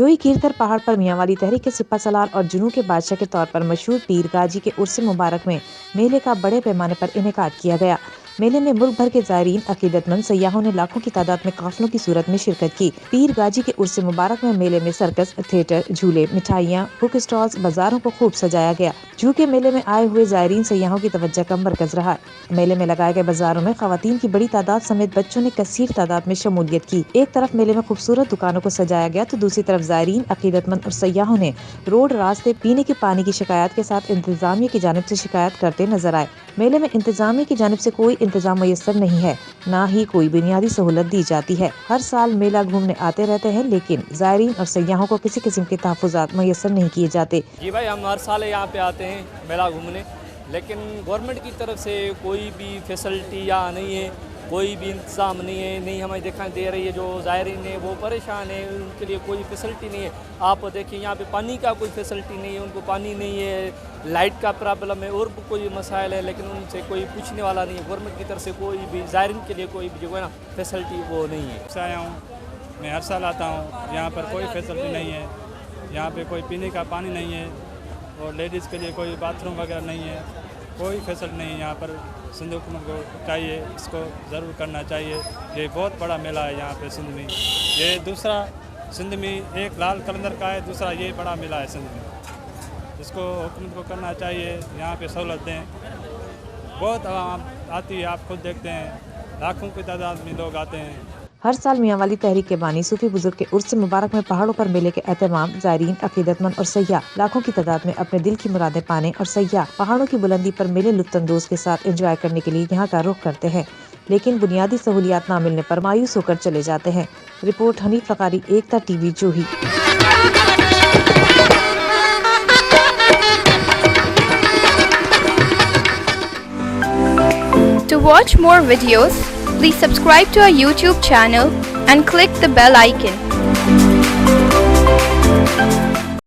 जोई कीरथर पहाड़ पर मियां वाली तहरीक के सिपा सलार और जुनू के बादशाह के तौर पर मशहूर पीर गाजी के उर्स मुबारक में मेले का बड़े पैमाने पर इनेकाद किया गया। मेले में मुल्क भर के ज़ायरीन, अकीदतमंद सयाहों ने लाखों की तादाद में काफिलों की सूरत में शिरकत की। पीर गाजी के उर्स मुबारक में मेले में सर्कस, थिएटर, झूले, मिठाइयाँ, बुक स्टॉल्स, बाजारों को खूब सजाया गया, जो कि मेले में आए हुए ज़ायरीन सयाहों की तवज्जो का मरकज रहा। मेले में लगाए गए बाजारों में खवातीन की बड़ी तादाद समेत बच्चों ने कसीर तादाद में शमूलियत की। एक तरफ मेले में खूबसूरत दुकानों को सजाया गया तो दूसरी तरफ ज़ायरीन, अकीदतमंद और सयाहों ने रोड, रास्ते, पीने के पानी की शिकायत के साथ इंतजामिया की जानिब से शिकायत करते नजर आए। मेले में इंतजामिया की जानिब से कोई इंतजाम मुयस्सर नहीं है, ना ही कोई बुनियादी सहूलत दी जाती है। हर साल मेला घूमने आते रहते हैं, लेकिन ज़ायरीन और सयाहों को किसी किस्म के तहफ़्फ़ुज़ात मुयस्सर नहीं किए जाते। जी भाई, हम हर साल यहाँ पे आते हैं मेला घूमने, लेकिन गवर्नमेंट की तरफ से कोई भी फैसिलिटी यहाँ नहीं है, कोई भी इंतज़ाम नहीं है, नहीं हमें दिखाई दे रही है। जो ज़ायरीन है वो परेशान है, उनके लिए कोई फैसिलिटी नहीं है। आप देखिए यहाँ पे पानी का कोई फैसिलिटी नहीं है, उनको पानी नहीं है, लाइट का प्रॉब्लम है और भी कोई मसाइल है, लेकिन उनसे कोई पूछने वाला नहीं है। गवर्नमेंट की तरफ से कोई भी ज़ायरीन के लिए कोई भी जो है ना फैसिलिटी वो नहीं है। आया हूँ, मैं हर साल आता हूँ, यहाँ पर कोई फैसिलिटी नहीं है। यहाँ पे कोई पीने का पानी नहीं है और लेडीज़ के लिए कोई बाथरूम वगैरह नहीं है, कोई फैसिलिटी नहीं है यहाँ पर। सिंध हुकूमत को चाहिए, इसको ज़रूर करना चाहिए। ये बहुत बड़ा मेला है यहाँ पे सिंध में। ये दूसरा सिंध में एक लाल कलंदर का है, दूसरा ये बड़ा मेला है सिंध में। इसको हुकूमत को करना चाहिए, यहाँ पे सहूलत दें। बहुत आवाम आती है, आप खुद देखते हैं, लाखों की तादाद में लोग आते हैं। हर साल मियां वाली तहरीक के बानी सूफी बुजुर्ग के उर्स मुबारक में पहाड़ों पर मेले के एहतमाम ज़ायरीन, अकीदतमंद और सयाह लाखों की तादाद में अपने दिल की मुरादें पाने और सयाह पहाड़ों की बुलंदी पर मेले लुत्फानंदोज़ के साथ एंजॉय करने के लिए यहाँ का रुख करते हैं, लेकिन बुनियादी सहूलियात ना मिलने पर मायूस होकर चले जाते हैं। रिपोर्ट हनीफ लकारी, एकता टीवी, जोही। To watch more videos, please subscribe to our YouTube channel and click the bell icon.